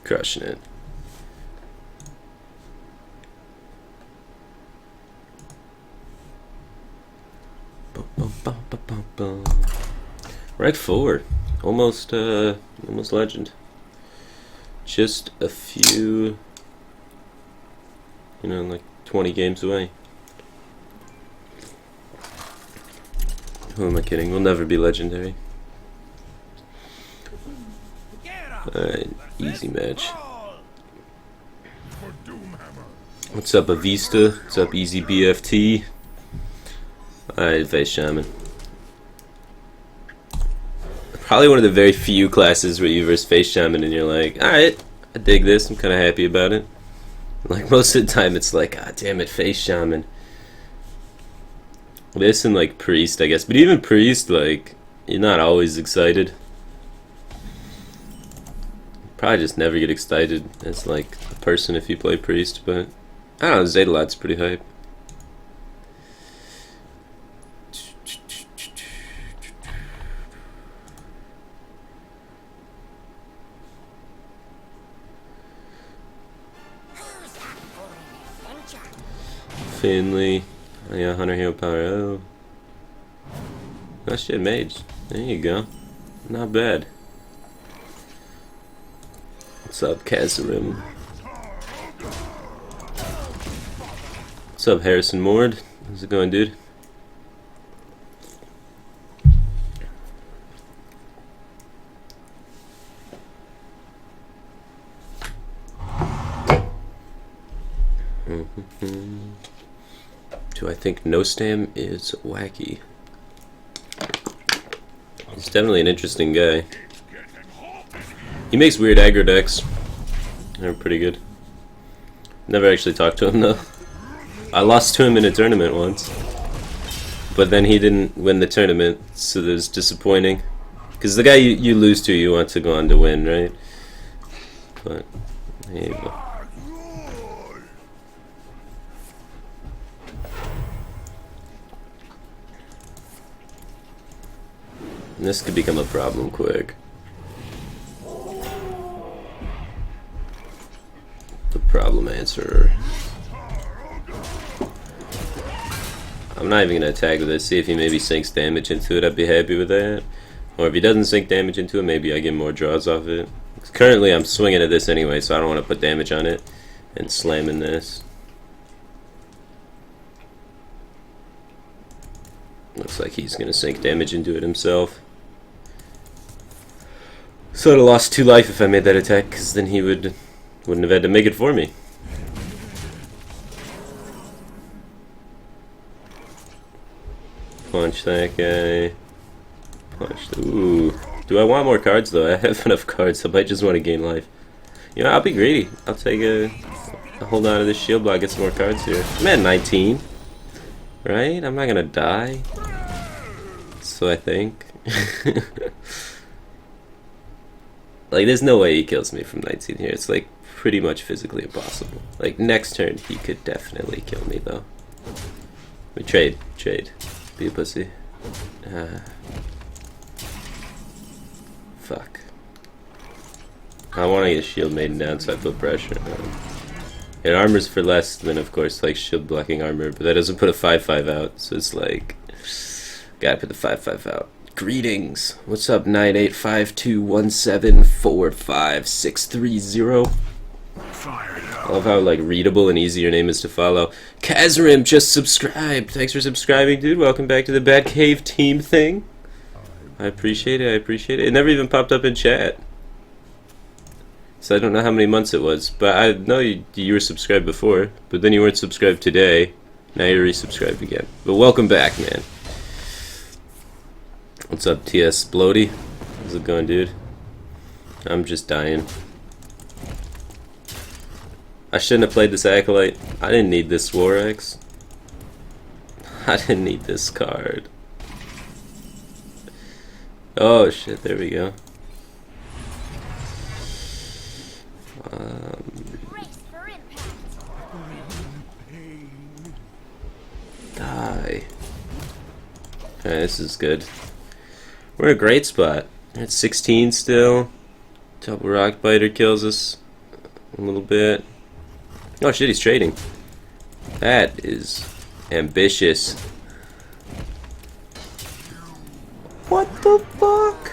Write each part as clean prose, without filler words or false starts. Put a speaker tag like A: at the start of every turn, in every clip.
A: Crushing it. Rank 4. Almost legend. Just a few, you know, like 20 games away. Who am I kidding? We'll never be legendary. Alright, easy match. What's up, Avista? What's up, Easy BFT? Alright, Face Shaman. Probably one of the very few classes where you verse Face Shaman and you're like, alright, I dig this, I'm kinda happy about it. Like, most of the time it's like, ah, damn it, Face Shaman. This and like Priest, I guess. But even Priest, like, you're not always excited. Probably just never get excited as like a person if you play Priest, but I don't know, Zedalot's pretty hype. Finley. Oh yeah, Hunter Hero Power. Oh. Oh shit, Mage. There you go. Not bad. What's up, Kazarim? What's up, Harrison Mord? How's it going, dude? Do I think Nostam is wacky? He's definitely an interesting guy. He makes weird aggro decks. They're pretty good. Never actually talked to him though. I lost to him in a tournament once. But then he didn't win the tournament, so it was disappointing. Because the guy you lose to, you want to go on to win, right? But, there you go. And this could become a problem quick. The problem answerer. I'm not even gonna attack with this. See if he maybe sinks damage into it. I'd be happy with that. Or if he doesn't sink damage into it, maybe I get more draws off it. Currently, I'm swinging at this anyway, so I don't want to put damage on it and slamming this. Looks like he's gonna sink damage into it himself. So I'd have lost 2 life if I made that attack, because then he wouldn't have had to make it for me. Punch that guy. Punch. Ooh. Do I want more cards though? I have enough cards. I might just want to gain life. You know, I'll be greedy. I'll take I'll hold on to this shield block, get some more cards here. I'm at 19. Right? I'm not gonna die. So I think. Like, there's no way he kills me from 19 here. It's like pretty much physically impossible. Like, next turn he could definitely kill me though. We trade. Be a pussy. Fuck. I want to get Shield Maiden down so I feel pressure. It armors for less than, of course, like shield blocking armor, but that doesn't put a 5/5 out, so it's like, gotta put the 5/5 out. Greetings. What's up, 98521745630? I love how like readable and easy your name is to follow. Kazarim just subscribed. Thanks for subscribing, dude. Welcome back to the Batcave team thing. I appreciate it. It never even popped up in chat. So I don't know how many months it was, but I know you were subscribed before, but then you weren't subscribed today. Now you're resubscribed again. But welcome back, man. What's up, TS Bloaty? How's it going, dude? I'm just dying. I shouldn't have played this Acolyte. I didn't need this War Axe. I didn't need this card. Oh shit, there we go. Die. Alright, this is good. We're in a great spot. We're at 16 still. Double Rock Biter kills us. a little bit. Oh shit, he's trading. That is ambitious. What the fuck?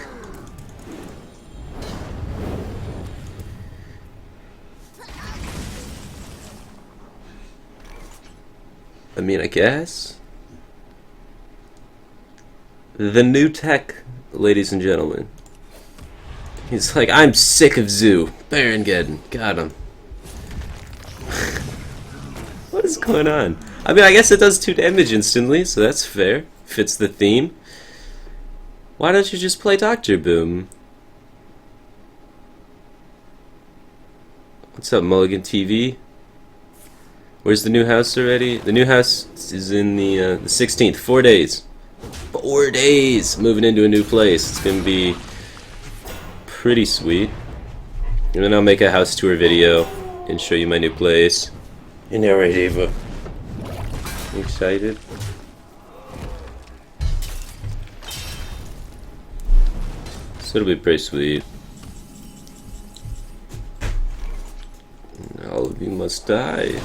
A: I mean, I guess. The new tech, ladies and gentlemen. He's like, I'm sick of Zoo. Barongeddon. Got him. What is going on? I mean, I guess it does 2 damage instantly, so that's fair. Fits the theme. Why don't you just play Dr. Boom? What's up, Mulligan TV? Where's the new house already? The new house is in the 16th. 4 days. 4 days! Moving into a new place. It's gonna be pretty sweet. And then I'll make a house tour video and show you my new place. You know, right, Ava? You excited? So it'll be pretty sweet. All of you must die.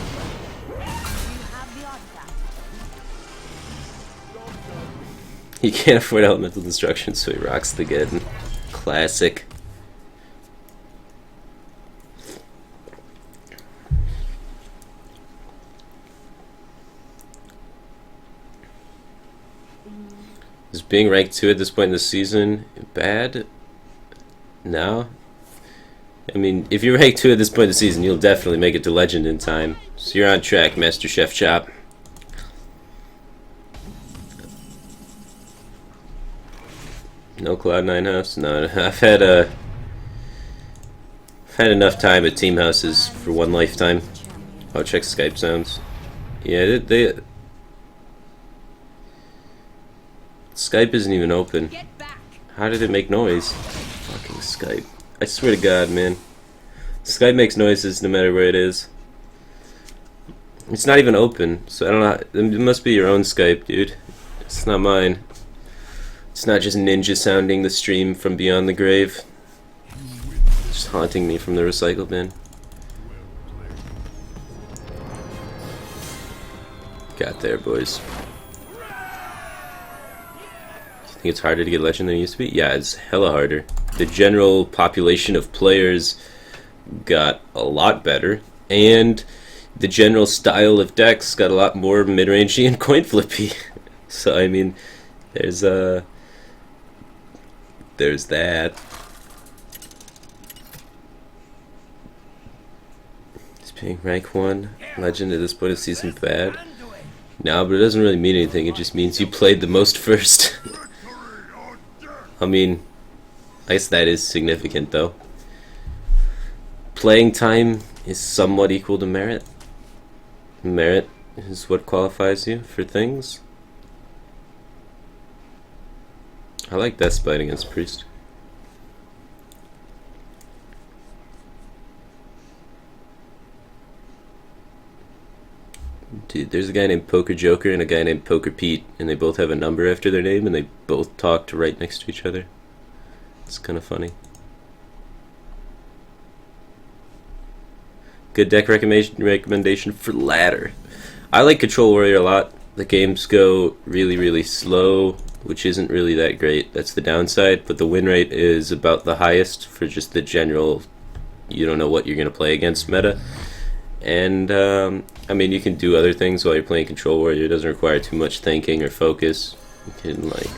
A: He can't afford elemental destruction, so he rocks the Geddon. Classic. Is being ranked 2 at this point in the season bad? No. I mean, if you're ranked 2 at this point in the season, you'll definitely make it to Legend in time. So you're on track, Master Chef Chop. No Cloud9 house? No, I've had enough time at team houses for one lifetime. Oh, check Skype sounds. Yeah, they Skype isn't even open. How did it make noise? Fucking Skype. I swear to God, man. Skype makes noises no matter where it is. It's not even open, so I don't know. It must be your own Skype, dude. It's not mine. It's not just Ninja sounding the stream from beyond the grave. It's just haunting me from the recycle bin. Got there, boys. Think it's harder to get Legend than it used to be? Yeah, it's hella harder. The general population of players got a lot better, and the general style of decks got a lot more mid-rangey and coin flippy. So I mean, there's that. Is being rank 1 Legend at this point of season bad? No, but it doesn't really mean anything. It just means you played the most first. I mean, I guess that is significant, though. Playing time is somewhat equal to merit. Merit is what qualifies you for things. I like Deathbite against Priest. Dude, there's a guy named Poker Joker and a guy named Poker Pete, and they both have a number after their name, and they both talked right next to each other. It's kind of funny. Good deck recommendation for ladder. I like Control Warrior a lot. The games go really, really slow, which isn't really that great. That's the downside, but the win rate is about the highest for just the general, you don't know what you're going to play against meta. And, I mean, you can do other things while you're playing Control Warrior. It doesn't require too much thinking or focus. You can, like,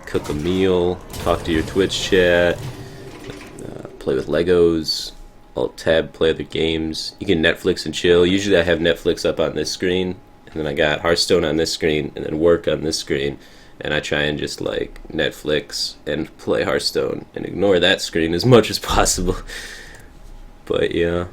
A: cook a meal, talk to your Twitch chat, play with Legos, Alt-Tab, play other games. You can Netflix and chill. Usually I have Netflix up on this screen, and then I got Hearthstone on this screen, and then work on this screen. And I try and just, like, Netflix and play Hearthstone and ignore that screen as much as possible. But, yeah.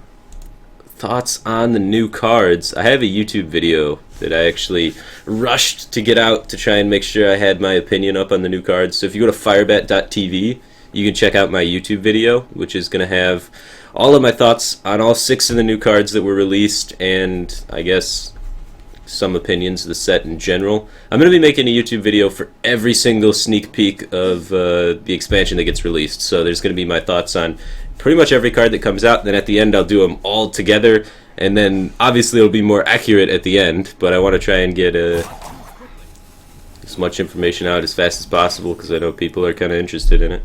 A: Thoughts on the new cards. I have a YouTube video that I actually rushed to get out to try and make sure I had my opinion up on the new cards. So if you go to firebat.tv, you can check out my YouTube video, which is going to have all of my thoughts on all 6 of the new cards that were released, and I guess some opinions of the set in general. I'm going to be making a YouTube video for every single sneak peek of the expansion that gets released. So there's going to be my thoughts on pretty much every card that comes out. Then at the end I'll do them all together, and then obviously it'll be more accurate at the end, but I want to try and get as much information out as fast as possible because I know people are kind of interested in it.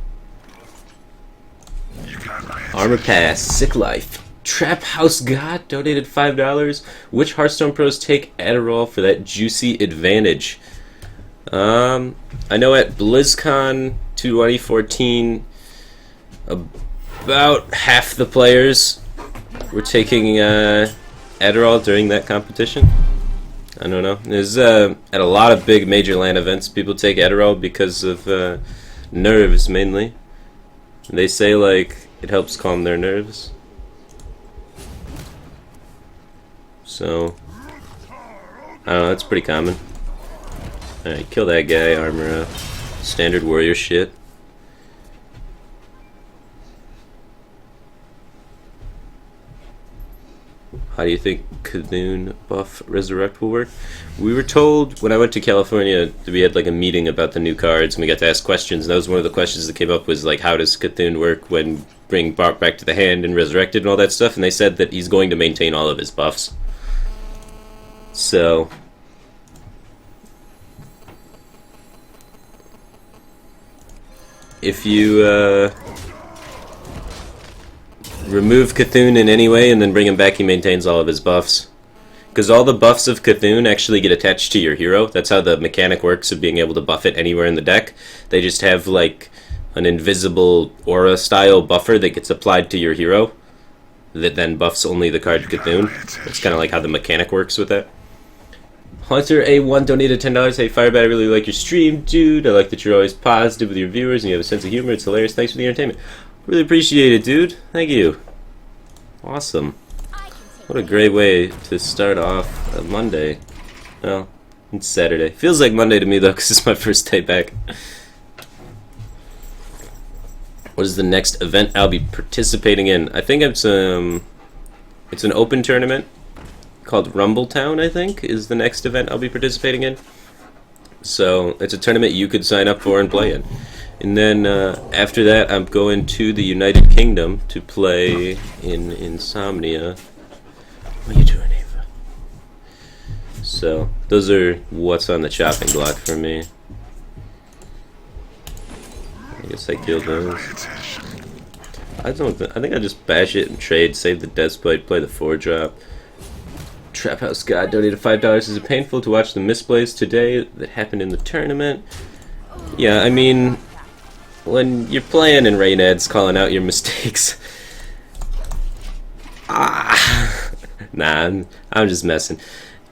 A: Armor Pass, Sick Life. Trap House God donated $5. Which Hearthstone pros take Adderall for that juicy advantage? I know at BlizzCon 2014, about half the players were taking Adderall during that competition. I don't know. There's at a lot of big major LAN events, people take Adderall because of nerves mainly. They say like it helps calm their nerves. So I don't know. That's pretty common. All right, kill that guy. Armor up. Standard warrior shit. How do you think Cthulhu buff resurrect will work? We were told when I went to California, we had like a meeting about the new cards, and we got to ask questions. And that was one of the questions that came up was like, how does Cthulhu work when bring Bart back to the hand and resurrected and all that stuff? And they said that he's going to maintain all of his buffs. So if you remove Cthulhu in any way and then bring him back, he maintains all of his buffs. Because all the buffs of Cthulhu actually get attached to your hero. That's how the mechanic works of being able to buff it anywhere in the deck. They just have like an invisible aura style buffer that gets applied to your hero that then buffs only the card Cthulhu. That's kind of like how the mechanic works with that. Hunter A1 donated $10. Hey Firebat, I really like your stream, dude. I like that you're always positive with your viewers and you have a sense of humor. It's hilarious. Thanks for the entertainment. Really appreciate it, dude. Thank you. Awesome. What a great way to start off a Monday. Well, it's Saturday. Feels like Monday to me, though, because it's my first day back. What is the next event I'll be participating in? I think it's an open tournament called Rumbletown, I think, is the next event I'll be participating in. So, it's a tournament you could sign up for and play in. And then after that, I'm going to the United Kingdom to play in Insomnia. What are you doing, Ava? So, those are what's on the chopping block for me. I guess I killed those. I think I just bash it and trade, save the Deathblade, play the 4-drop. Trap House God donated $5. Is it painful to watch the misplays today that happened in the tournament? Yeah, I mean, when you're playing and Raynad's calling out your mistakes. Nah, I'm just messing.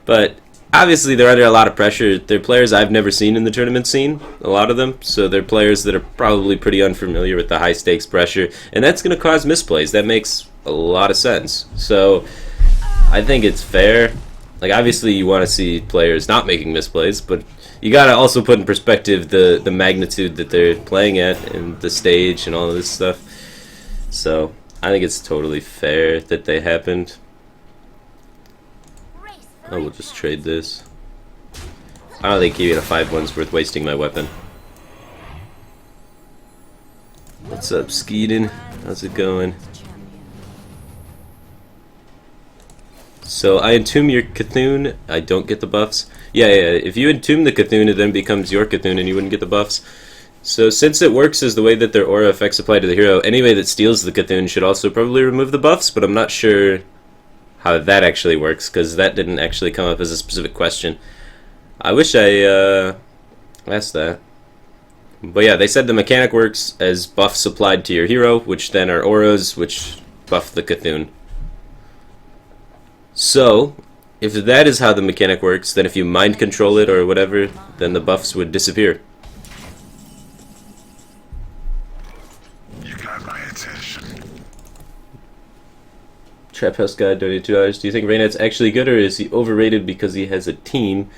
A: But obviously they're under a lot of pressure. They're players I've never seen in the tournament scene, a lot of them. So they're players that are probably pretty unfamiliar with the high stakes pressure. And that's going to cause misplays. That makes a lot of sense. So I think it's fair. Like, obviously you want to see players not making misplays, but you got to also put in perspective the magnitude that they're playing at and the stage and all of this stuff. So I think it's totally fair that they happened. Oh, we'll just trade this. I don't think keeping a 5-1's worth wasting my weapon. What's up, Skeeden? How's it going? So I entomb your Cthulhu, I don't get the buffs. Yeah, if you entomb the Cthulhu, it then becomes your Cthulhu and you wouldn't get the buffs. So since it works as the way that their aura effects apply to the hero, anybody that steals the Cthulhu should also probably remove the buffs, but I'm not sure how that actually works, because that didn't actually come up as a specific question. I wish I asked that. But yeah, they said the mechanic works as buffs applied to your hero, which then are auras, which buff the Cthulhu. So, if that is how the mechanic works, then if you mind control it or whatever, then the buffs would disappear. You got my attention. Trap House God donated $2. Do you think Raynad's actually good, or is he overrated because he has a team?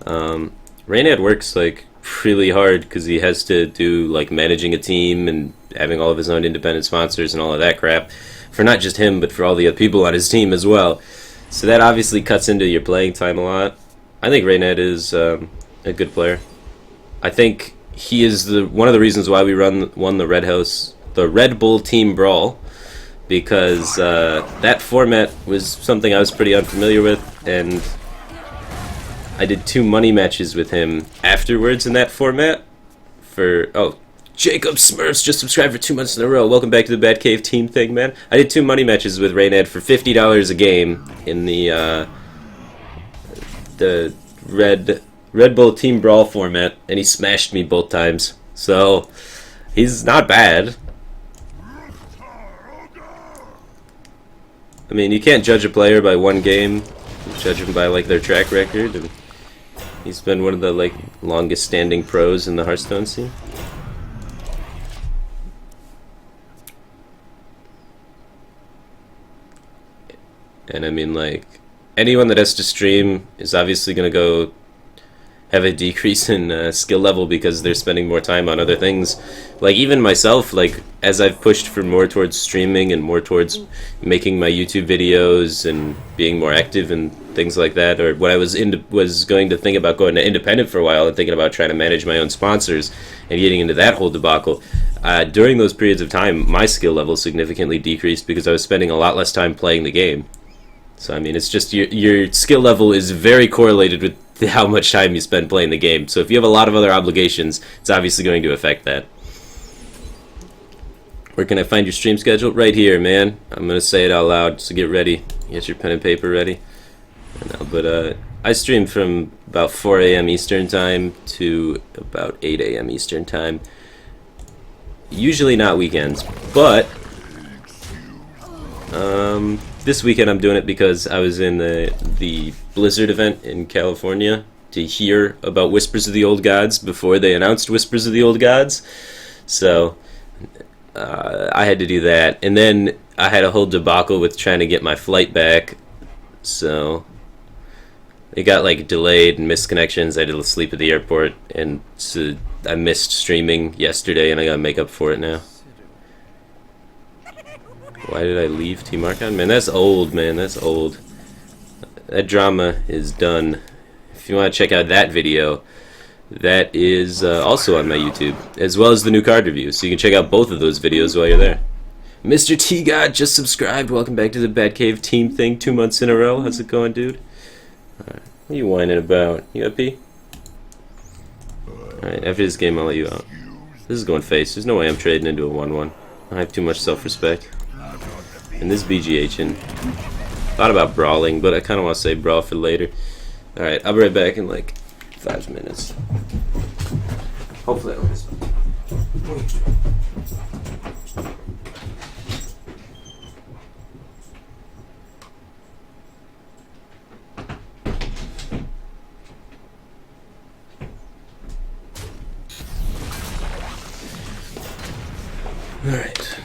A: Raynad works like really hard because he has to do like managing a team and having all of his own independent sponsors and all of that crap for not just him but for all the other people on his team as well. So that obviously cuts into your playing time a lot. I think Raynad is a good player. I think he is one of the reasons why we won the Red House the Red Bull Team Brawl, because that format was something I was pretty unfamiliar with, and I did 2 money matches with him afterwards in that format. Jacob Smurfs just subscribed for 2 months in a row. Welcome back to the Batcave team thing, man. I did 2 money matches with Raynad for $50 a game in the Red Bull Team Brawl format, and he smashed me both times. So he's not bad. I mean, you can't judge a player by 1 game. You judge him by like their track record, and he's been one of the like longest standing pros in the Hearthstone scene. And I mean, like, anyone that has to stream is obviously going to go have a decrease in skill level because they're spending more time on other things. Like, even myself, like, as I've pushed for more towards streaming and more towards making my YouTube videos and being more active and things like that, or when I was going to think about going to independent for a while and thinking about trying to manage my own sponsors and getting into that whole debacle, during those periods of time, my skill level significantly decreased because I was spending a lot less time playing the game. So, I mean, it's just your skill level is very correlated with how much time you spend playing the game. So if you have a lot of other obligations, it's obviously going to affect that. Where can I find your stream schedule? Right here, man. I'm going to say it out loud, so get ready. Get your pen and paper ready. But I stream from about 4 a.m. Eastern Time to about 8 a.m. Eastern Time. Usually not weekends, but this weekend I'm doing it because I was in the Blizzard event in California to hear about Whispers of the Old Gods before they announced Whispers of the Old Gods. So I had to do that, and then I had a whole debacle with trying to get my flight back. So it got like delayed and missed connections. I had to sleep at the airport, and so I missed streaming yesterday, and I gotta make up for it now. Why did I leave Team Archon? Man, that's old, man. That's old. That drama is done. If you want to check out that video, that is also on my YouTube, as well as the new card review. So you can check out both of those videos while you're there. Mr. T God just subscribed. Welcome back to the Batcave team thing. 2 months in a row. How's it going, dude? Alright. What are you whining about? You happy? Alright, after this game, I'll let you out. This is going face. There's no way I'm trading into a 1-1. I have too much self-respect. And this BGHing. Thought about brawling, but I kind of want to say brawl for later. Alright, I'll be right back in like 5 minutes. Hopefully I don't miss one. Alright.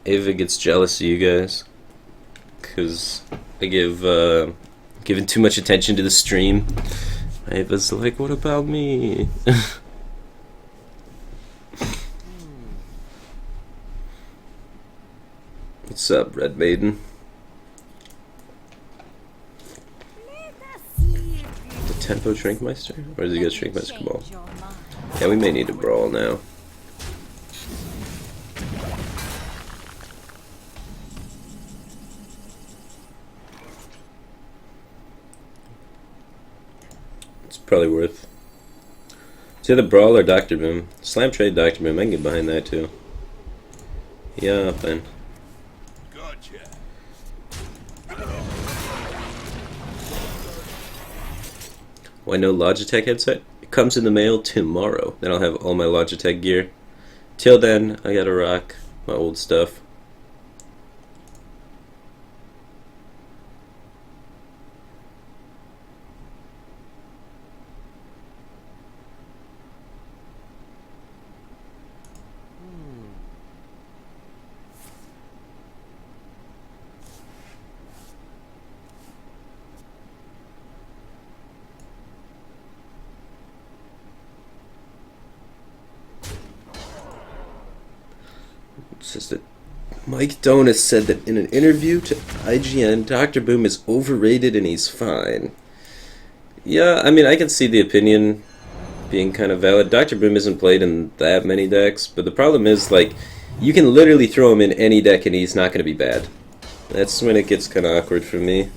A: Ava gets jealous of you guys because I given too much attention to the stream. Ava's like, what about me? What's up, Red Maiden? The tempo Shrinkmeister? Or does he get Shrinkmeister Cabal? Yeah, we may need to brawl now. Probably worth. It's either Brawl or Dr. Boom. Slam trade Dr. Boom. I can get behind that too. Yeah, then. Gotcha. Why no Logitech headset? It comes in the mail tomorrow. Then I'll have all my Logitech gear. Till then, I gotta rock my old stuff. It's just that Mike Donis said that in an interview to IGN, Dr. Boom is overrated and he's fine. Yeah, I mean, I can see the opinion being kind of valid. Dr. Boom isn't played in that many decks, but the problem is, like, you can literally throw him in any deck and he's not going to be bad. That's when it gets kind of awkward for me.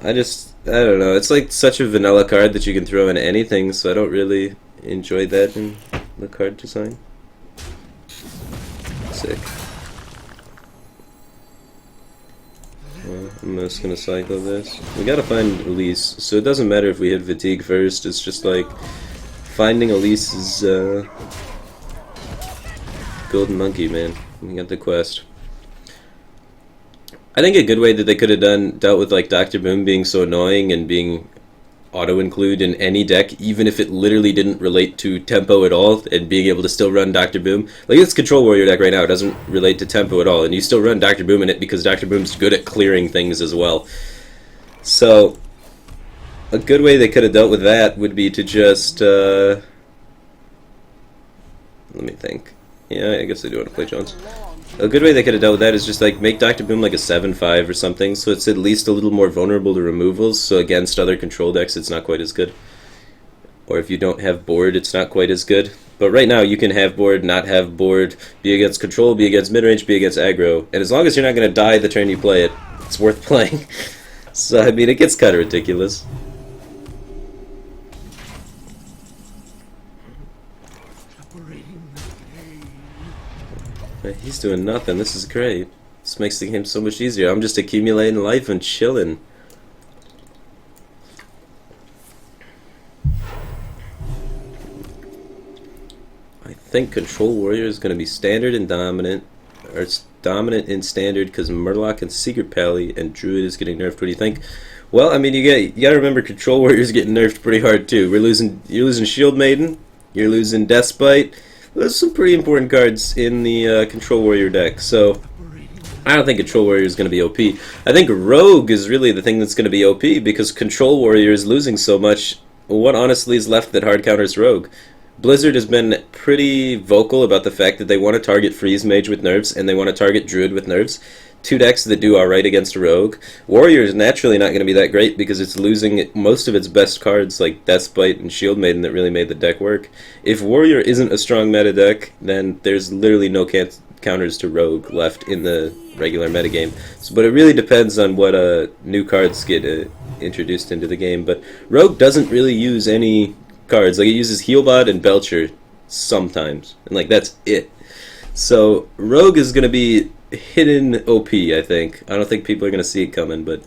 A: I don't know. It's like such a vanilla card that you can throw in anything, so I don't really enjoy that in the card design. Sick. Well, I'm just gonna cycle this. We gotta find Elise, so it doesn't matter if we hit Fatigue first, it's just like finding Elise is Golden Monkey, man. We got the quest. I think a good way that they could have dealt with like Dr. Boom being so annoying and being auto-include in any deck, even if it literally didn't relate to tempo at all, and being able to still run Dr. Boom. Like this Control Warrior deck right now, it doesn't relate to tempo at all, and you still run Dr. Boom in it because Dr. Boom's good at clearing things as well. So, a good way they could have dealt with that would be to just, let me think. Yeah, I guess they do want to play Jones. A good way they could have dealt with that is just like make Dr. Boom like a 7/5 or something, so it's at least a little more vulnerable to removals, so against other control decks it's not quite as good. Or if you don't have board, it's not quite as good. But right now you can have board, not have board, be against control, be against midrange, be against aggro, and as long as you're not going to die the turn you play it, it's worth playing. So I mean, it gets kind of ridiculous. He's doing nothing. This is great. This makes the game so much easier. I'm just accumulating life and chilling. I think Control Warrior is going to be standard and dominant. Or it's dominant and standard because Murloc and Secret Pally and Druid is getting nerfed. What do you think? Well, I mean, you gotta remember Control Warrior is getting nerfed pretty hard too. You're losing Shield Maiden. You're losing Deathbite. There's some pretty important cards in the Control Warrior deck, so I don't think Control Warrior is going to be OP. I think Rogue is really the thing that's going to be OP because Control Warrior is losing so much. What honestly is left that hard counters Rogue? Blizzard has been pretty vocal about the fact that they want to target Freeze Mage with nerfs and they want to target Druid with nerfs. Two decks that do alright against Rogue. Warrior is naturally not going to be that great because it's losing most of its best cards like Deathbite and Shield Maiden that really made the deck work. If Warrior isn't a strong meta deck, then there's literally no counters to Rogue left in the regular metagame. So, but it really depends on what new cards get introduced into the game. But Rogue doesn't really use any cards. Like it uses Healbot and Belcher sometimes. And like that's it. So Rogue is going to be hidden OP, I think. I don't think people are going to see it coming, but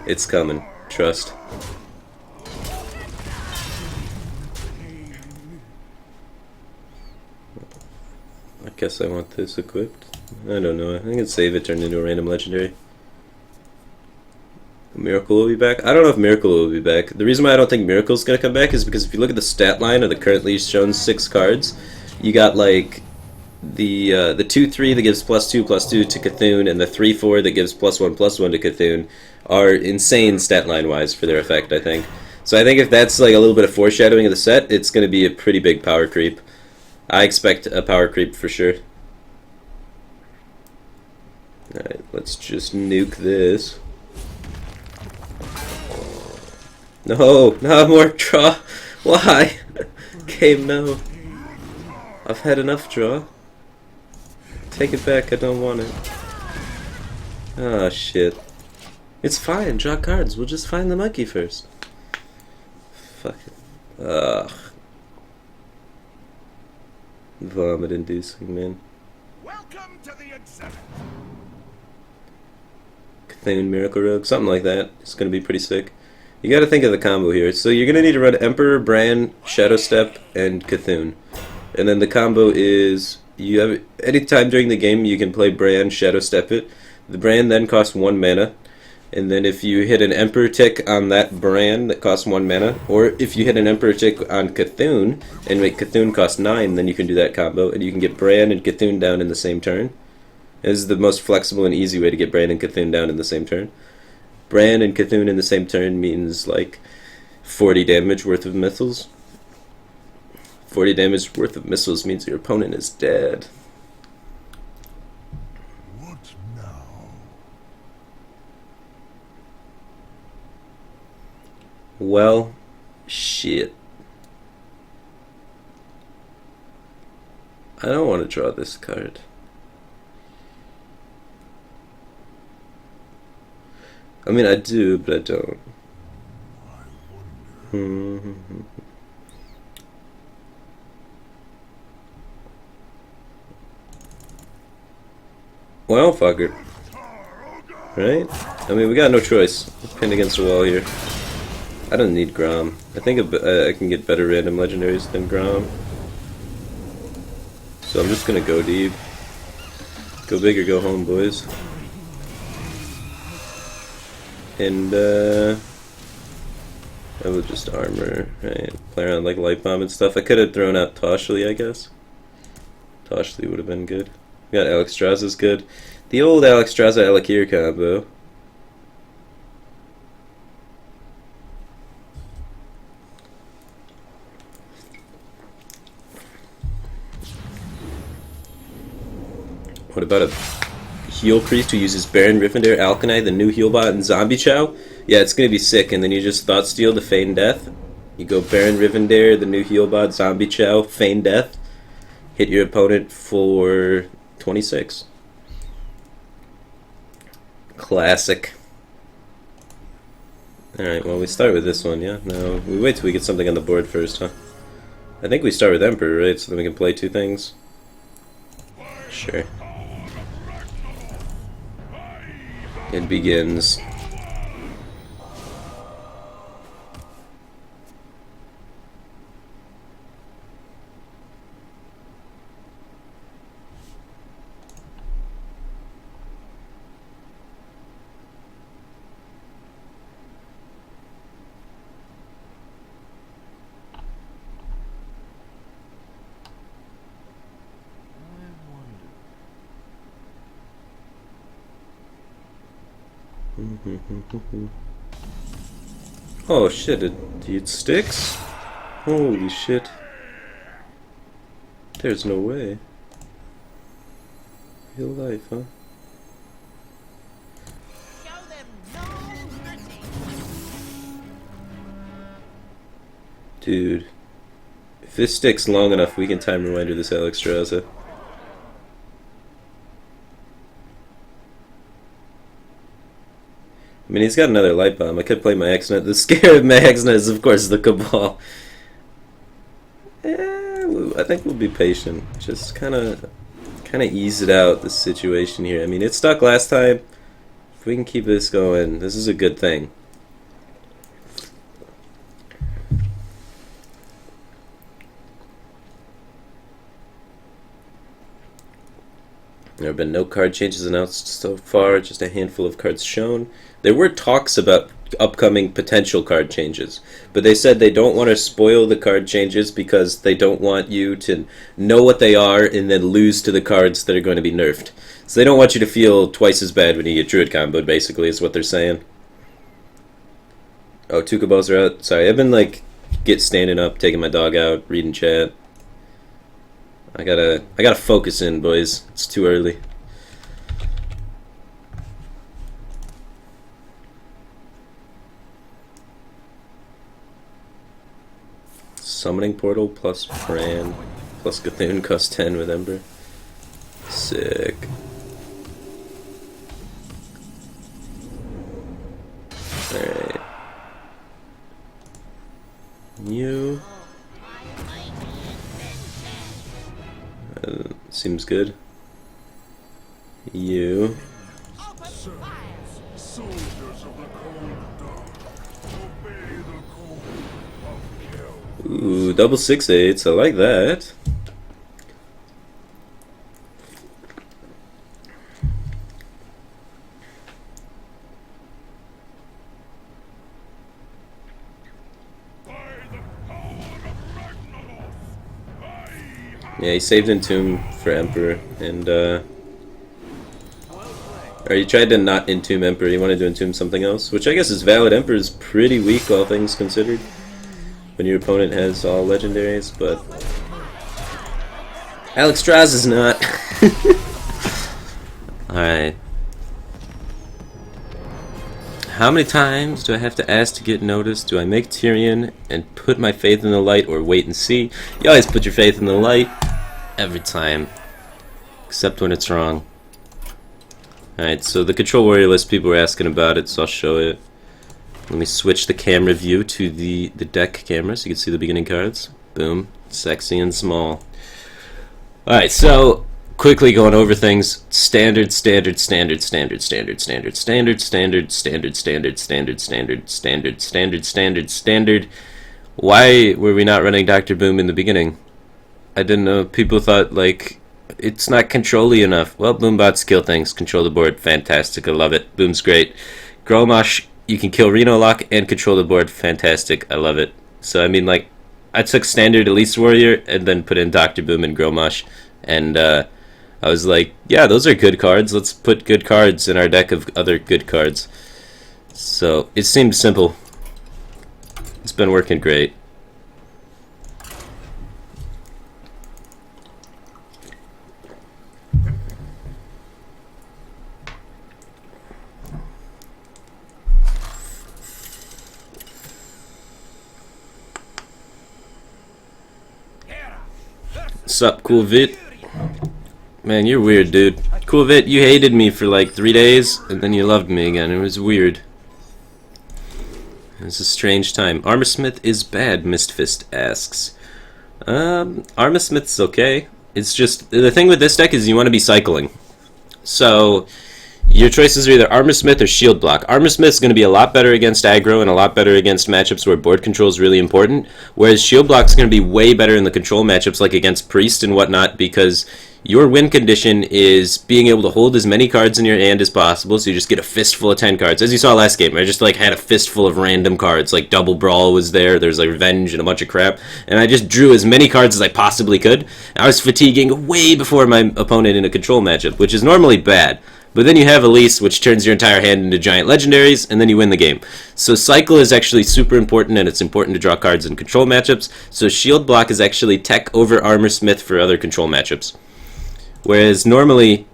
A: it's coming. Trust. I guess I want this equipped. I don't know. I think I'd save it, turn it into a random legendary. Miracle will be back? I don't know if Miracle will be back. The reason why I don't think Miracle's going to come back is because if you look at the stat line of the currently shown 6 cards, you got like the 2/3 that gives +2/+2 to Cthulhu and the 3/4 that gives +1/+1 to Cthulhu are insane stat line wise for their effect, I think. So I think if that's like a little bit of foreshadowing of the set, it's going to be a pretty big power creep. I expect a power creep for sure. Alright, let's just nuke this. No, not more draw. Why? Game, no. I've had enough draw. Take it back, I don't want it. Ah, shit. It's fine, draw cards. We'll just find the monkey first. Fuck it. Ugh. Vomit inducing, man.
B: Welcome to the exhibit.
A: Cthulhu Miracle Rogue, something like that. It's gonna be pretty sick. You gotta think of the combo here. So you're gonna need to run Emperor, Bran, Shadow Step, and Cthulhu. And then the combo is you have anytime during the game you can play Bran, Shadow Step it. The Bran then costs 1 mana. And then if you hit an Emperor tick on that Bran that costs 1 mana, or if you hit an Emperor tick on Cthulhu and make Cthulhu cost 9, then you can do that combo and you can get Bran and Cthulhu down in the same turn. This is the most flexible and easy way to get Bran and Cthulhu down in the same turn. Bran and Cthulhu in the same turn means like 40 damage worth of missiles. 40 damage worth of missiles means your opponent is dead.
B: What now?
A: Well, shit. I don't want to draw this card. I mean, I do, but I don't. Well, fuck it. Right? I mean, we got no choice. Pinned against the wall here. I don't need Grom. I think I can get better random legendaries than Grom. So I'm just gonna go deep. Go big or go home, boys. And I will just armor, right? Play around like light bomb and stuff. I could have thrown out Toshli, I guess. Toshli would have been good. We got Alexstrasza's good. The old Alexstrasza Alakir combo. What about a heal priest who uses Baron Rivendare, Alkanite, the new heal bot, and Zombie Chow? Yeah, it's gonna be sick. And then you just Thought Steal to feign death. You go Baron Rivendare, the new heal bot, Zombie Chow, feign death. Hit your opponent for 26. Classic. Alright, well, we start with this one, yeah? No, we wait till we get something on the board first, huh? I think we start with Emperor, right? So then we can play two things. Sure. It begins. Oh shit, it sticks? Holy shit. There's no way. Real life, huh?
C: Show them no mercy.
A: Dude. If this sticks long enough, we can time rewinder this Alexstrasza. I mean, he's got another light bomb. I could play my X-Net. The scare of my X-Net is, of course, the Cabal. I think we'll be patient. Just kind of ease it out, this situation here. I mean, it stuck last time. If we can keep this going, this is a good thing. There have been no card changes announced so far, just a handful of cards shown. There were talks about upcoming potential card changes, but they said they don't want to spoil the card changes because they don't want you to know what they are and then lose to the cards that are going to be nerfed. So they don't want you to feel twice as bad when you get Druid comboed, basically, is what they're saying. Oh, two Cabals are out. Sorry, I've been, standing up, taking my dog out, reading chat. I gotta focus in, boys. It's too early. Summoning Portal plus Bran plus Cthulhu costs 10 with Ember. Sick. Alright. You. Seems good. You.
B: Soldiers of the cold dark, obey the call of kill.
A: Ooh, double 6/8s. I like that. Yeah, he saved Entomb for Emperor, and or he tried to not Entomb Emperor, he wanted to Entomb something else, which I guess is valid. Emperor is pretty weak, all things considered, when your opponent has all legendaries, but Alexstrasza is not. Alright. How many times do I have to ask to get noticed? Do I make Tyrion and put my faith in the light, or wait and see? You always put your faith in the light. Every time. Except when it's wrong. Alright, so the Control Warrior list, people were asking about it, so I'll show it. Let me switch the camera view to the deck camera so you can see the beginning cards. Boom. Sexy and small. Alright, so quickly going over things. Standard. Why were we not running Dr. Boom in the beginning? I didn't know. People thought, like, it's not control-y enough. Well, Boombots kill things. Control the board. Fantastic. I love it. Boom's great. Grommash, you can kill Reno Lock and control the board. Fantastic. I love it. So, I mean, like, I took standard Elise Warrior and then put in Dr. Boom and Grommash. And, I was like, yeah, those are good cards. Let's put good cards in our deck of other good cards. So, it seemed simple. It's been working great. Sup, Cool Vit? Man, you're weird, dude. Cool Vit, you hated me for like 3 days, and then you loved me again. It was weird. It's a strange time. Armorsmith is bad, Mistfist asks. Armorsmith's okay. It's just, the thing with this deck is you want to be cycling. So, your choices are either Armorsmith or Shield Block. Armorsmith's going to be a lot better against aggro and a lot better against matchups where board control is really important, whereas Shield Block's going to be way better in the control matchups like against Priest and whatnot, because your win condition is being able to hold as many cards in your hand as possible, so you just get a fistful of 10 cards. As you saw last game, I just like had a fistful of random cards, like Double Brawl was there's like Revenge and a bunch of crap, and I just drew as many cards as I possibly could. I was fatiguing way before my opponent in a control matchup, which is normally bad. But then you have Elise, which turns your entire hand into giant legendaries, and then you win the game. So cycle is actually super important, and it's important to draw cards in control matchups. So Shield Block is actually tech over Armorsmith for other control matchups. Whereas normally,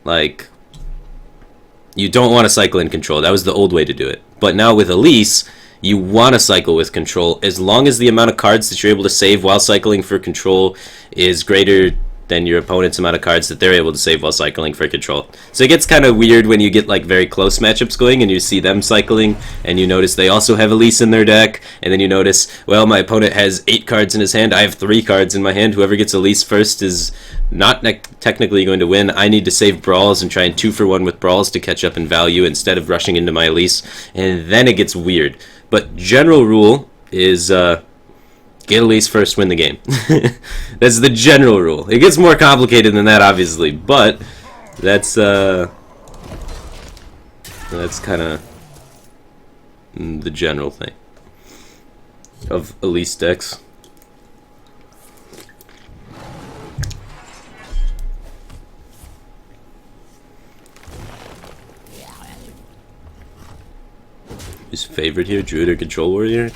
A: like, you don't want to cycle in control. That was the old way to do it. But now with Elise, you want to cycle with control as long as the amount of cards that you're able to save while cycling for control is greater than your opponent's amount of cards that they're able to save while cycling for control. So it gets kind of weird when you get like very close matchups going and you see them cycling and you notice they also have Elise in their deck, and then you notice, well, my opponent has 8 cards in his hand, I have 3 cards in my hand, whoever gets Elise first is not technically going to win. I need to save Brawls and try and 2-for-1 with Brawls to catch up in value instead of rushing into my Elise, and then it gets weird. But general rule is get Elise first, win the game. That's the general rule. It gets more complicated than that, obviously, but that's kind of the general thing of Elise decks. His favorite here, Druid or Control Warrior?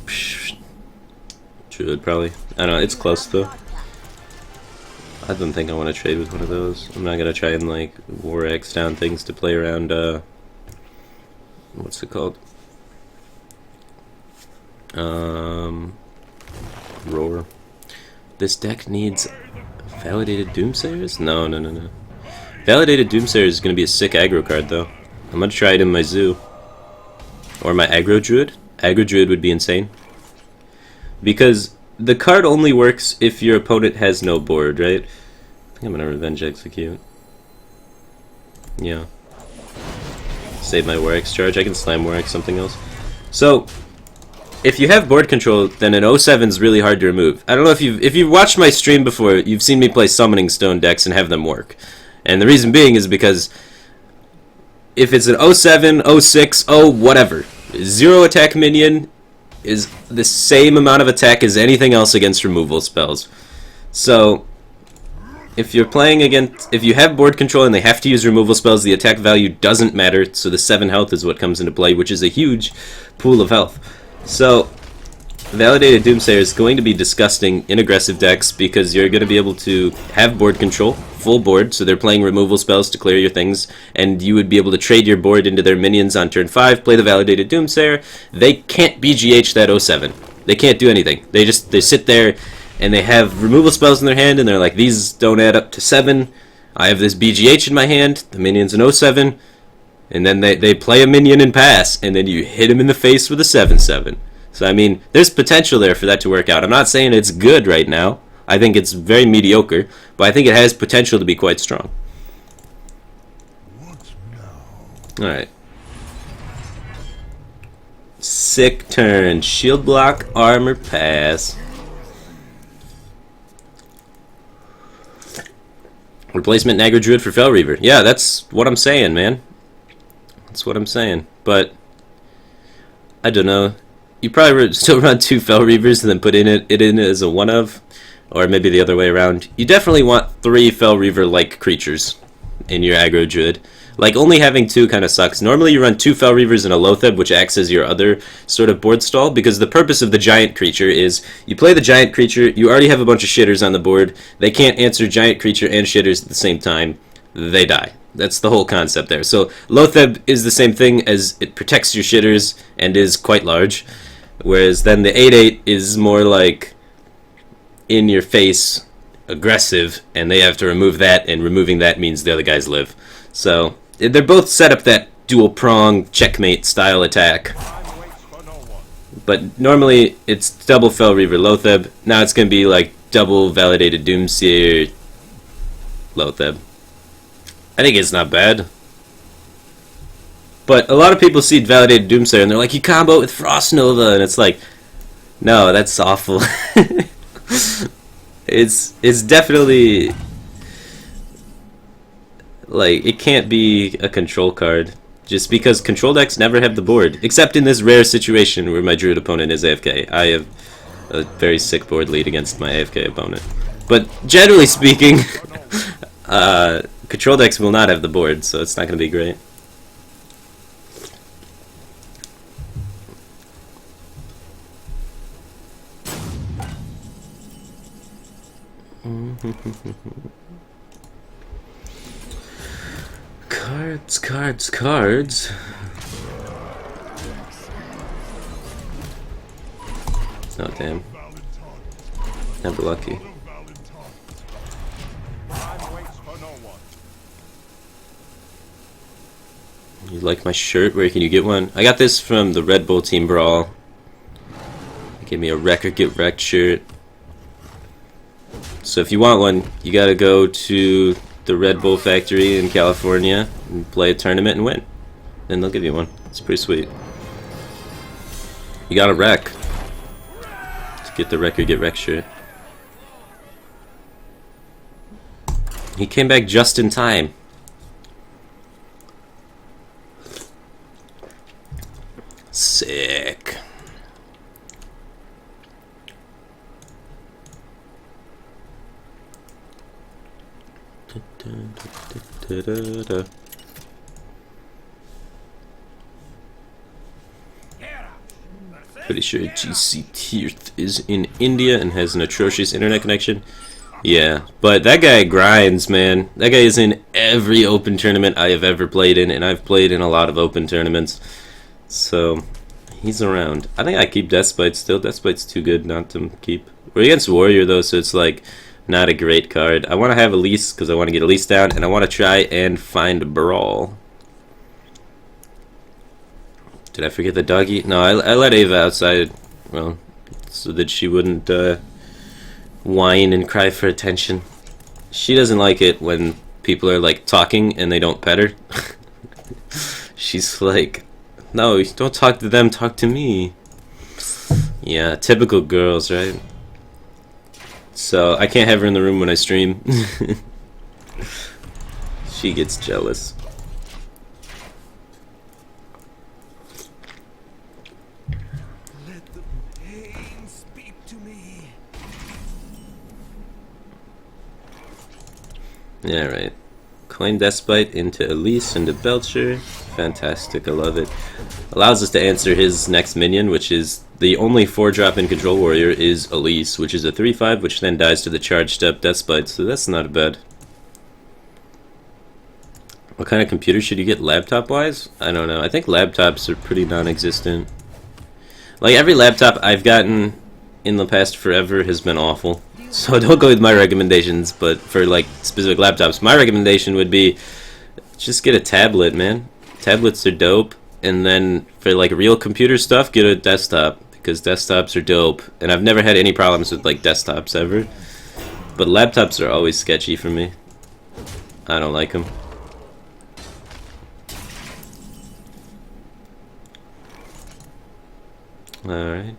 A: Psh, Druid, probably. I don't know, it's close though. I don't think I want to trade with one of those. I'm not gonna try and like War X down things to play around, what's it called? Roar. This deck needs Validated Doomsayers? No. Validated Doomsayer is gonna be a sick aggro card though. I'm gonna try it in my zoo. Or my aggro druid. Aggro druid would be insane. Because the card only works if your opponent has no board, right? I think I'm gonna Revenge Execute. Yeah. Save my War X charge. I can slam War X something else. So, if you have board control, then an 07 is really hard to remove. I don't know if you've watched my stream before, you've seen me play Summoning Stone decks and have them work. And the reason being is because if it's an 07, 06, whatever, 0 attack minion is the same amount of attack as anything else against removal spells. So, if you're playing against, if you have board control and they have to use removal spells, the attack value doesn't matter, so the 7 health is what comes into play, which is a huge pool of health. So, Validated Doomsayer is going to be disgusting in aggressive decks because you're going to be able to have board control, full board, so they're playing removal spells to clear your things, and you would be able to trade your board into their minions on turn 5, play the Validated Doomsayer. They can't BGH that 07. They can't do anything. They sit there and they have removal spells in their hand, and they're like, these don't add up to 7. I have this BGH in my hand, the minion's an 07, and then they play a minion and pass, and then you hit him in the face with a 7/7. So, I mean, there's potential there for that to work out. I'm not saying it's good right now. I think it's very mediocre, but I think it has potential to be quite strong.
B: What now?
A: Alright. Sick turn. Shield block, armor pass. Replacement Nagro Druid for Fel Reaver. Yeah, that's what I'm saying, man. That's what I'm saying. But, I don't know. You probably still run 2 Fel Reavers and then put it in as a one of, or maybe the other way around. You definitely want 3 Fel Reaver-like creatures in your aggro druid. Like, only having 2 kind of sucks. Normally you run 2 Fel Reavers and a Loatheb, which acts as your other sort of board stall, because the purpose of the giant creature is you play the giant creature, you already have a bunch of shitters on the board, they can't answer giant creature and shitters at the same time, they die. That's the whole concept there. So Loatheb is the same thing, as it protects your shitters and is quite large. Whereas then the 8/8 is more like in your face, aggressive, and they have to remove that, and removing that means the other guys live. So they're both set up that dual prong checkmate style attack. But normally it's double Fel Reaver Loatheb. Now it's going to be like double Validated Doomsayer Loatheb. I think it's not bad. But a lot of people see Validated Doomsayer and they're like, you combo it with Frost Nova, and it's like, no, that's awful. It's definitely like, it can't be a control card just because control decks never have the board, except in this rare situation where my druid opponent is AFK. I have a very sick board lead against my AFK opponent. But generally speaking, control decks will not have the board, so it's not going to be great. Cards, cards, cards. Oh, damn. Never lucky. You like my shirt? Where can you get one? I got this from the Red Bull Team Brawl. They gave me a Wreck or Get Wrecked shirt. So if you want one, you gotta go to the Red Bull factory in California and play a tournament and win. Then they'll give you one. It's pretty sweet. You gotta wreck to get the Wreck or Get Wrecked shirt. He came back just in time. Sick. Pretty sure GC Teeth is in India and has an atrocious internet connection. Yeah, but that guy grinds, man. That guy is in every open tournament I have ever played in, and I've played in a lot of open tournaments. So, he's around. I think I keep Deathspite still. Deathspite's too good not to keep. We're against Warrior, though, so it's like not a great card. I want to have Elise because I want to get Elise down, and I want to try and find Brawl. Did I forget the doggy? No, I let Ava outside, well, so that she wouldn't whine and cry for attention. She doesn't like it when people are like talking and they don't pet her. She's like, no, don't talk to them, talk to me. Yeah, typical girls, right? So I can't have her in the room when I stream. She gets jealous.
B: Let the pain speak to me.
A: Yeah, right. Coin Deathspite into Elise, into Belcher. Fantastic, I love it. Allows us to answer his next minion, which is the only 4-drop in Control Warrior is Elise, which is a 3/5, which then dies to the charged up Deathbite, so that's not bad. What kind of computer should you get laptop-wise? I don't know. I think laptops are pretty non-existent. Like, every laptop I've gotten in the past forever has been awful. So don't go with my recommendations, but for, like, specific laptops, my recommendation would be just get a tablet, man. Tablets are dope. And then for, like, real computer stuff, get a desktop, because desktops are dope. And I've never had any problems with, like, desktops ever. But laptops are always sketchy for me. I don't like them. Alright.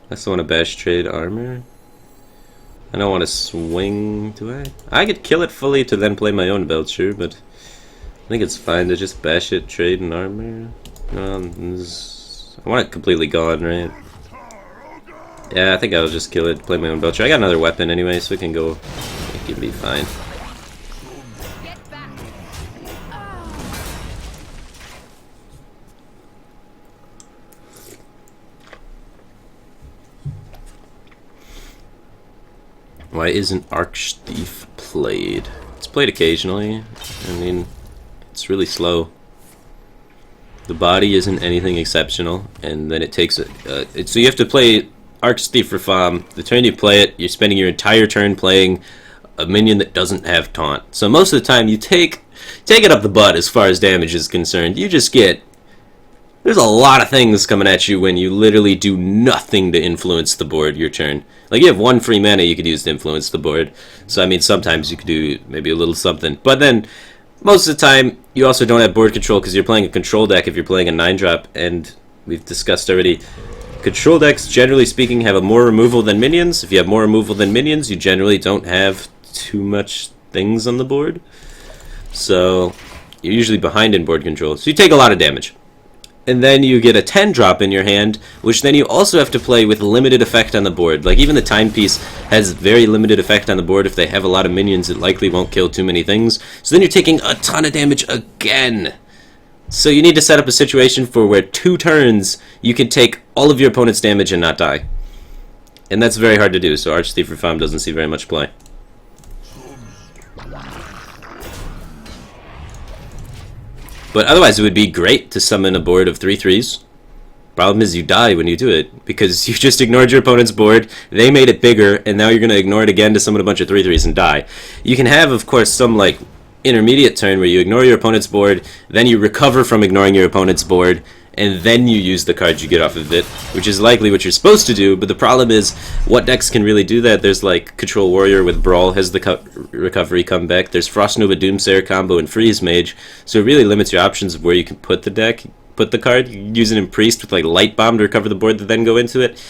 A: I still want to bash trade armor. I don't want to swing, do I? I could kill it fully to then play my own build, sure, but I think it's fine to just bash it, trade, and armor. I want it completely gone, right? Yeah, I think I'll just kill it, play my own build. Sure, I got another weapon anyway, so it can go. It can be fine. Why isn't Archthief played? It's played occasionally. I mean, it's really slow. The body isn't anything exceptional, and then it takes so you have to play Archthief for Fam. The turn you play it, you're spending your entire turn playing a minion that doesn't have taunt. So most of the time, you take it up the butt as far as damage is concerned. You just get. There's a lot of things coming at you when you literally do nothing to influence the board your turn. Like, you have 1 free mana you could use to influence the board. So, I mean, sometimes you could do maybe a little something. But then, most of the time, you also don't have board control because you're playing a control deck if you're playing a 9-drop. And we've discussed already, control decks, generally speaking, have a more removal than minions. If you have more removal than minions, you generally don't have too much things on the board. So, you're usually behind in board control. So, you take a lot of damage. And then you get a 10-drop in your hand, which then you also have to play with limited effect on the board. Like, even the timepiece has very limited effect on the board. If they have a lot of minions, it likely won't kill too many things. So then you're taking a ton of damage again. So you need to set up a situation for where 2 turns, you can take all of your opponent's damage and not die. And that's very hard to do, so Archthief for Fam doesn't see very much play. But otherwise, it would be great to summon a board of 3/3s. Problem is, you die when you do it, because you just ignored your opponent's board, they made it bigger, and now you're going to ignore it again to summon a bunch of 3/3s and die. You can have, of course, some, like, intermediate turn where you ignore your opponent's board, then you recover from ignoring your opponent's board, and then you use the cards you get off of it, which is likely what you're supposed to do, but the problem is, what decks can really do that? There's, like, Control Warrior with Brawl has the recovery come back, there's Frost Nova Doomsayer combo and Freeze Mage, so it really limits your options of where you can put the deck, put the card. You can use it in Priest with, like, Light Bomb to recover the board that then go into it.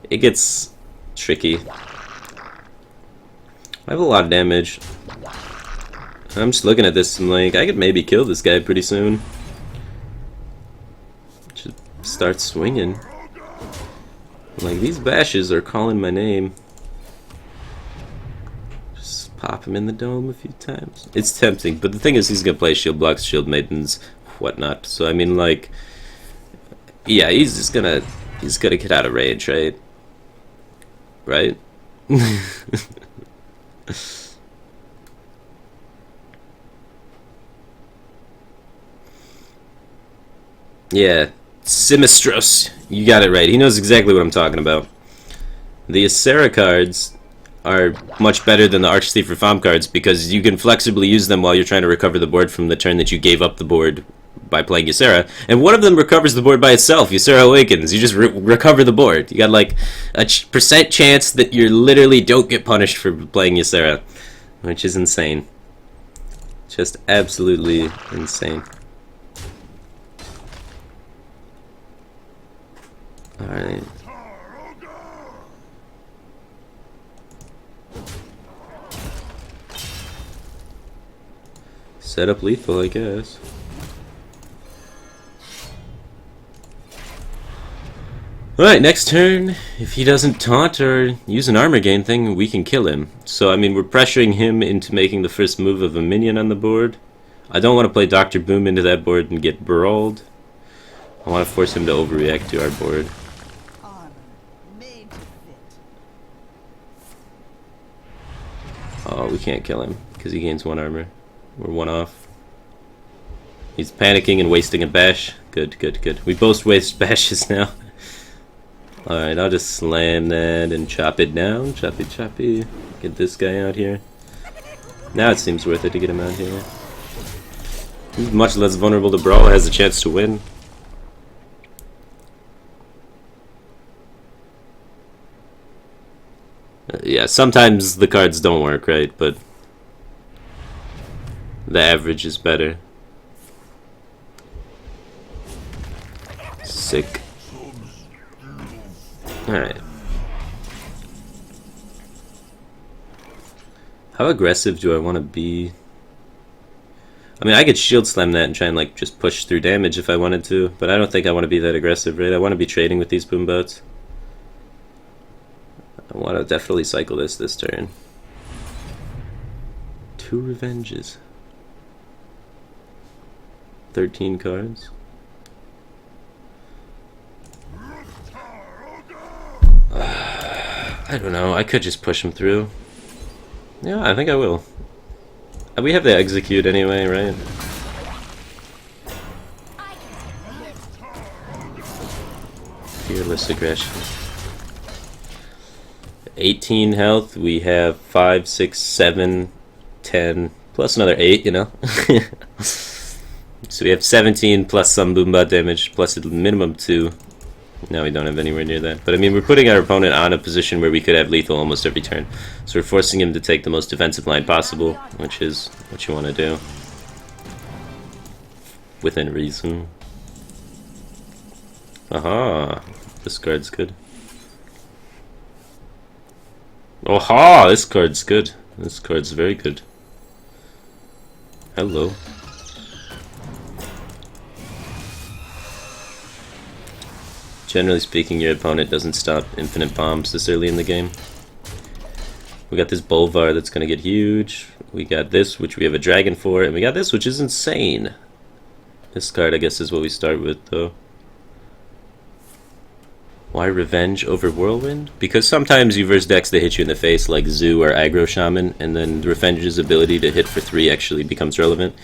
A: It gets tricky. I have a lot of damage. I'm just looking at this and, like, I could maybe kill this guy pretty soon. Start swinging. Like, these bashes are calling my name. Just pop him in the dome a few times. It's tempting, but the thing is, he's gonna play Shield Blocks, Shield Maidens, whatnot. So I mean, like, yeah, he's gonna get out of range, right? Right? Yeah. Sinistros, you got it right. He knows exactly what I'm talking about. The Ysera cards are much better than the Archthief for Fam cards because you can flexibly use them while you're trying to recover the board from the turn that you gave up the board by playing Ysera. And one of them recovers the board by itself. Ysera Awakens. You just recover the board. You got like a percent chance that you literally don't get punished for playing Ysera, which is insane. Just absolutely insane. Alright. Set up lethal, I guess. Alright, next turn, if he doesn't taunt or use an armor gain thing, we can kill him. So, I mean, we're pressuring him into making the first move of a minion on the board, I don't want to play Dr. Boom into that board and get brawled. I want to force him to overreact to our board.
C: Armor made to fit.
A: Oh, we can't kill him because he gains 1 armor. We're 1 off. He's panicking and wasting a bash. Good, good, good. We both waste bashes now. Alright, I'll just slam that and chop it down. Choppy, choppy. Get this guy out here. Now it seems worth it to get him out here. He's much less vulnerable to brawl, has a chance to win. Yeah, sometimes the cards don't work, right? But the average is better. Sick. Alright. How aggressive do I want to be? I mean, I could shield slam that and try and like just push through damage if I wanted to, but I don't think I want to be that aggressive, right? I want to be trading with these boom boats. I want to definitely cycle this turn. 2 revenges. 13 cards. I don't know, I could just push him through. Yeah, I think I will. We have to execute anyway, right? Fearless aggression. 18 health, we have 5, 6, 7, 10, plus another 8, you know? So we have 17 plus some boombot damage, plus a minimum 2. Now we don't have anywhere near that. But I mean, we're putting our opponent on a position where we could have lethal almost every turn. So we're forcing him to take the most defensive line possible, which is what you want to do. Within reason. Aha! This card's good. Aha! This card's good. This card's very good. Hello. Generally speaking, your opponent doesn't stop infinite bombs this early in the game. We got this Bolvar that's going to get huge. We got this, which we have a dragon for. And we got this, which is insane. This card, I guess, is what we start with, though. Why Revenge over Whirlwind? Because sometimes you verse decks that hit you in the face, like Zoo or Aggro Shaman, and then the Revenge's ability to hit for 3 actually becomes relevant.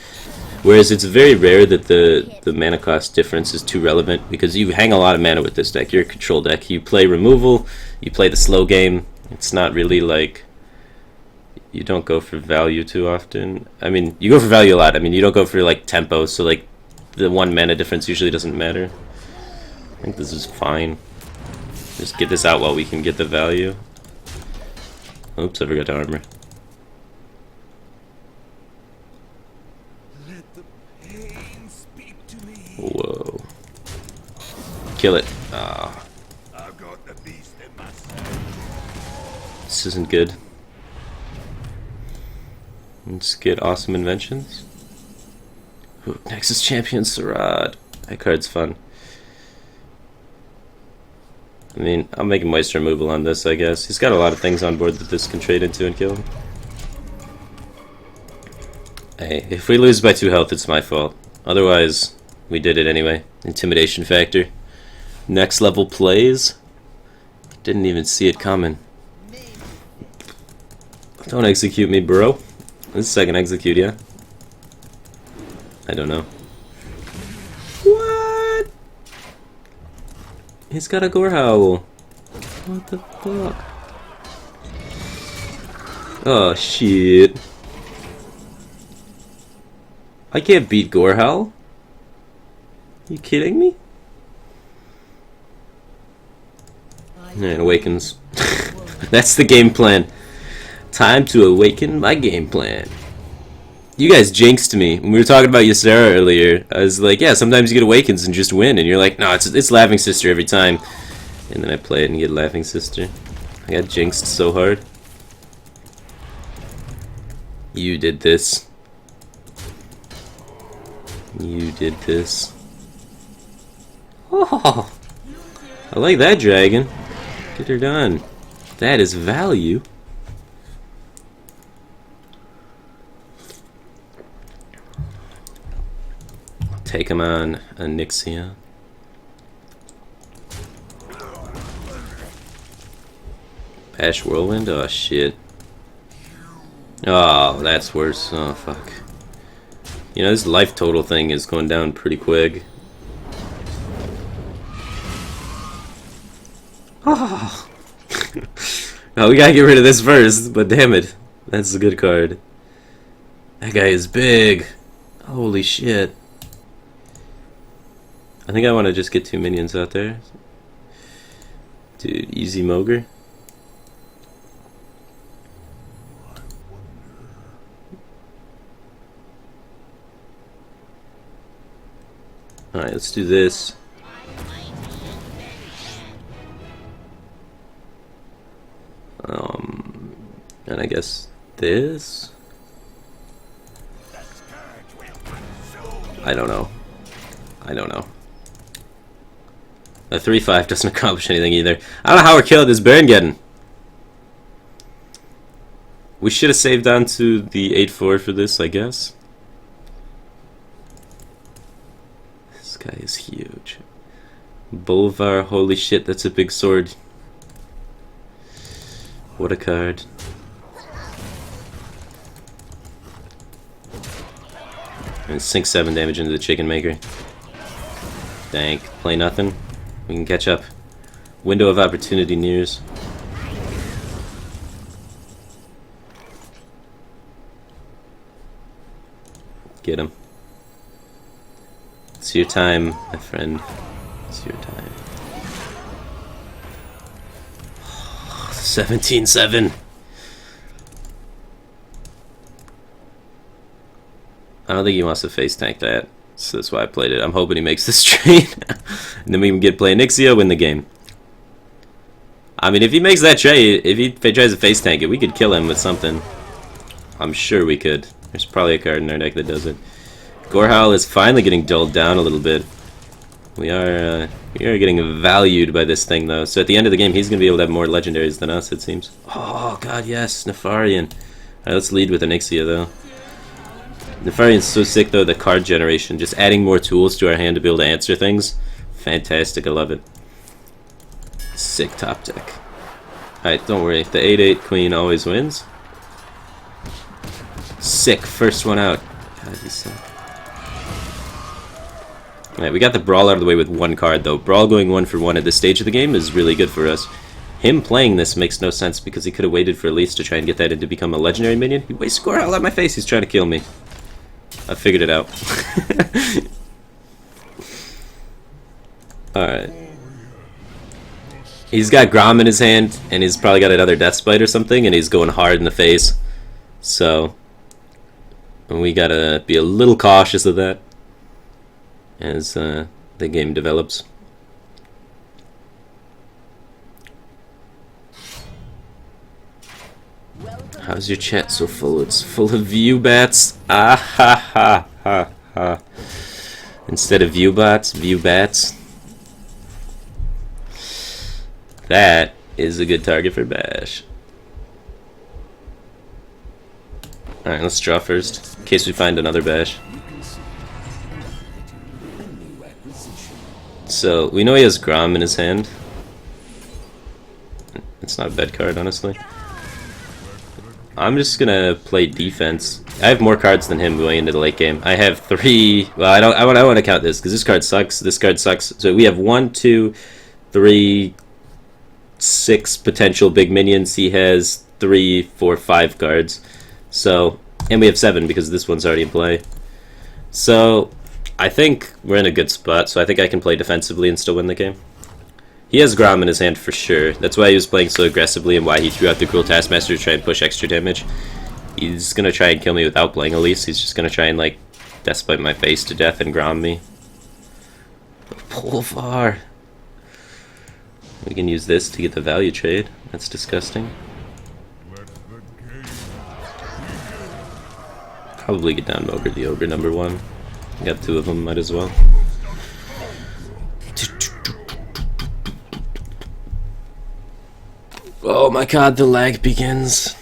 A: Whereas it's very rare that the mana cost difference is too relevant, because you hang a lot of mana with this deck. You're a control deck. You play removal, you play the slow game. It's not really like... You don't go for value too often. I mean, you go for value a lot. I mean, you don't go for like tempo, so like the 1 mana difference usually doesn't matter. I think this is fine. Just get this out while we can get the value. Oops, I forgot to armor. Whoa. Kill it. Ah. This isn't good. Let's get awesome inventions. Ooh, Nexus Champion Sarad. That card's fun. I mean, I'll make a moisture removal on this, I guess. He's got a lot of things on board that this can trade into and kill him. Hey, if we lose by 2 health, it's my fault. Otherwise... We did it anyway. Intimidation factor. Next level plays. Didn't even see it coming. Don't execute me, bro. This is second execute, yeah? I don't know. What? He's got a gore howl. What the fuck? Oh shit. I can't beat gore howl. You kidding me? And awakens. That's the game plan. Time to awaken my game plan. You guys jinxed me. When we were talking about Ysera earlier, I was like, yeah, sometimes you get awakens and just win. And you're like, no, it's Laughing Sister every time. And then I play it and get Laughing Sister. I got jinxed so hard. You did this. You did this. Oh, I like that dragon. Get her done. That is value. take him on Onyxia. Bash Whirlwind? Oh shit. Oh, that's worse. Oh fuck. You know, this life total thing is going down pretty quick. Oh. No, we gotta get rid of this first, but damn it. That's a good card. That guy is big. Holy shit. I think I want to just get 2 minions out there. Dude, easy Mogre. Alright, let's do this. And I guess this? I don't know. I don't know. A 3-5 doesn't accomplish anything either. I don't know how we're killing this Baron getting. We should have saved on to the 8-4 for this, I guess. This guy is huge. Bolvar, holy shit, that's a big sword. What a card. And sink 7 damage into the chicken maker. Dank. Play nothing. We can catch up. Window of opportunity nears. Get him. It's your time, my friend. It's your time. 17-7. I don't think he wants to face tank that, so that's why I played it. I'm hoping he makes this trade, and then we can play Onyxia, win the game. I mean, if he makes that trade, if he tries to face tank it, we could kill him with something. I'm sure we could. There's probably a card in our deck that does it. Gorehowl is finally getting dulled down a little bit. We are getting valued by this thing, though. So at the end of the game, he's going to be able to have more legendaries than us, it seems. Oh, God, yes, Nefarian. Alright, let's lead with Onyxia, though. Nefarian's so sick, though, the card generation. Just adding more tools to our hand to be able to answer things. Fantastic, I love it. Sick top deck. Alright, don't worry. The 8-8 queen always wins. Sick, first one out. God, he's sick. Alright, we got the Brawl out of the way with 1 card, though. Brawl going 1 for 1 at this stage of the game is really good for us. Him playing this makes no sense because he could have waited for Elise to try and get that in to become a legendary minion. He wasted score out of my face. He's trying to kill me. I figured it out. Alright. He's got Grom in his hand, and he's probably got another Death Spite or something, and he's going hard in the face. So, we gotta be a little cautious of that as the game develops. How's your chat so full? It's full of view bats. Ah ha ha ha ha. Instead of view bots, view bats. That is a good target for Bash. Alright, let's draw first, in case we find another Bash. So, we know he has Grom in his hand. It's not a bad card, honestly. I'm just gonna play defense. I have more cards than him going into the late game. I have 3. Well, I want to count this because this card sucks. This card sucks. So we have 1, 2, 3, 6 potential big minions. He has 3, 4, 5 cards. So, and we have 7 because this one's already in play. So, I think we're in a good spot. So I think I can play defensively and still win the game. He has Grom in his hand for sure. That's why he was playing so aggressively and why he threw out the Cruel Taskmaster to try and push extra damage. He's gonna try and kill me without playing Elise. He's just gonna try and like Death Spite my face to death and Grom me. Bolvar. We can use this to get the value trade. That's disgusting. Probably get down Ogre the Ogre number 1. Got 2 of them, might as well. Oh my god, the lag begins.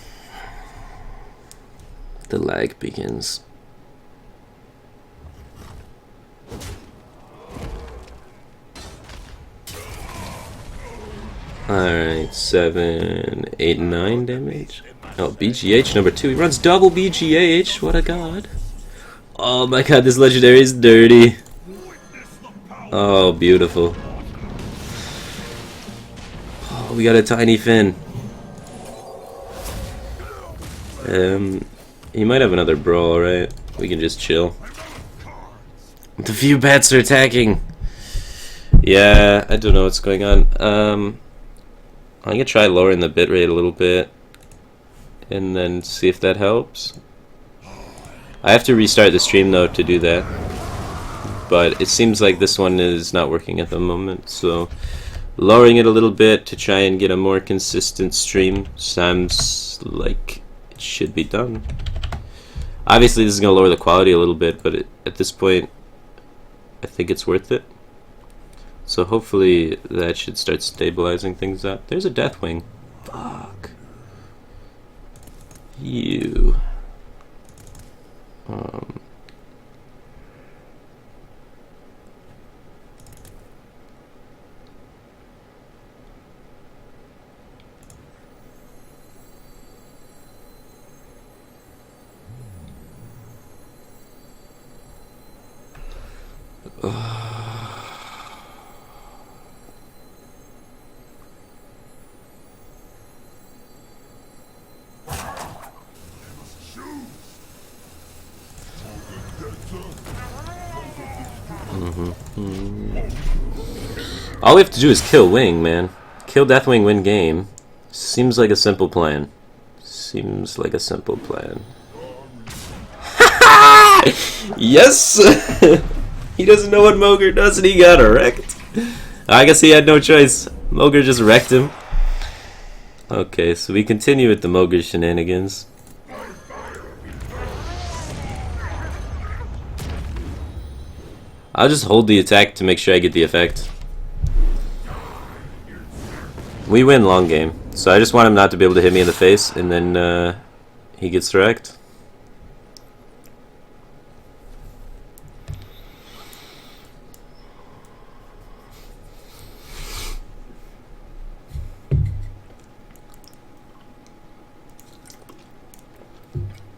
A: The lag begins. Alright, 7, 8, 9 damage. Oh, BGH number 2. He runs double BGH. What a god. Oh my god, this legendary is dirty. Oh, beautiful. Oh, we got a tiny fin. He might have another brawl, right? We can just chill. The few bats are attacking. Yeah, I don't know what's going on. I'm gonna try lowering the bitrate a little bit, and then see if that helps. I have to restart the stream though to do that, but it seems like this one is not working at the moment, so lowering it a little bit to try and get a more consistent stream sounds like it should be done. Obviously this is going to lower the quality a little bit, but at this point I think it's worth it. So hopefully that should start stabilizing things up. There's a Deathwing. Fuck. You. All we have to do is kill Wing, man. Kill Deathwing, win game. Seems like a simple plan. Seems like a simple plan. Yes! He doesn't know what Mogre does and he got wrecked. I guess he had no choice. Mogre just wrecked him. Okay, so we continue with the Mogre shenanigans. I'll just hold the attack to make sure I get the effect. We win long game, so I just want him not to be able to hit me in the face, and then he gets wrecked.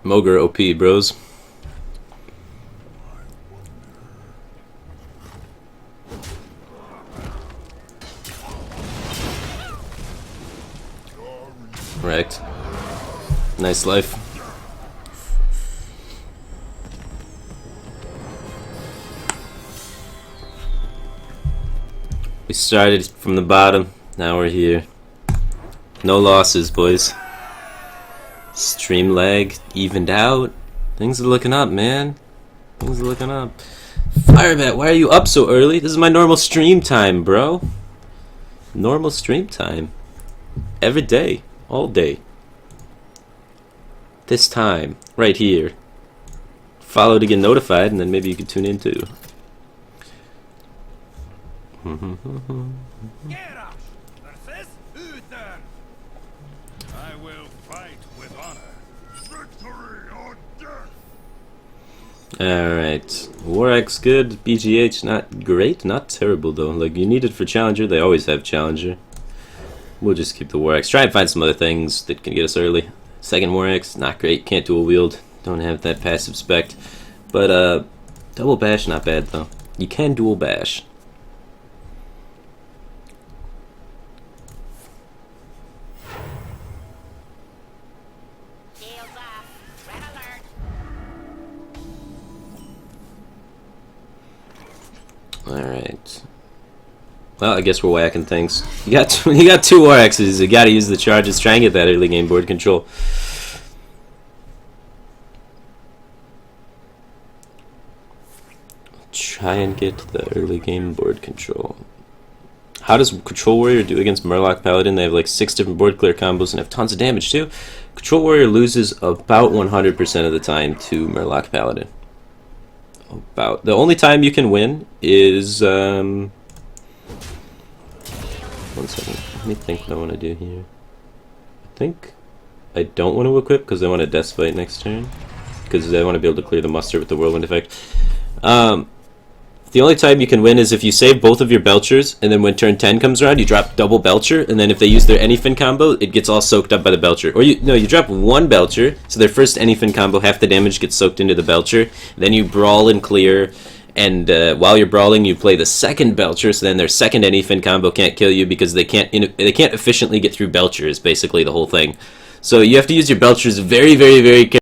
A: Mogre OP, bros. Wrecked. Nice life. We started from the bottom, now we're here. No losses, boys. Stream lag evened out. Things are looking up, man. Things are looking up. Firebat, why are you up so early? This is my normal stream time, bro. Normal stream time. Every day. All day. This time. Right here. Follow to get notified, and then maybe you can tune in too.
B: I will fight with honor. Victory or death.
A: Alright. War X good. BGH not great. Not terrible though. Like, you need it for Challenger. They always have Challenger. We'll just keep the War X. Try and find some other things that can get us early. Second War X, not great. Can't dual wield. Don't have that passive spec. But double bash, not bad though. You can dual bash. Alright. Well, I guess we're whacking things. You got two War X's. You gotta use the charges. Try and get that early game board control. Try and get the early game board control. How does Control Warrior do against Murloc Paladin? They have like 6 different board clear combos and have tons of damage too. Control Warrior loses about 100% of the time to Murloc Paladin. About the only time you can win is 1 second. Let me think what I want to do here. I think I don't want to equip because I want to Death Fight next turn. Because I want to be able to clear the muster with the Whirlwind effect. The only time you can win is if you save both of your Belchers, and then when turn 10 comes around, you drop double Belcher, and then if they use their Anyfin combo, it gets all soaked up by the Belcher. Or you drop one Belcher, so their first Anyfin combo, half the damage gets soaked into the Belcher, then you brawl and clear, and while you're brawling, you play the second Belcher, so then their second Anyfin combo can't kill you because they can't efficiently get through Belcher, is basically the whole thing. So you have to use your Belchers very, very, very carefully.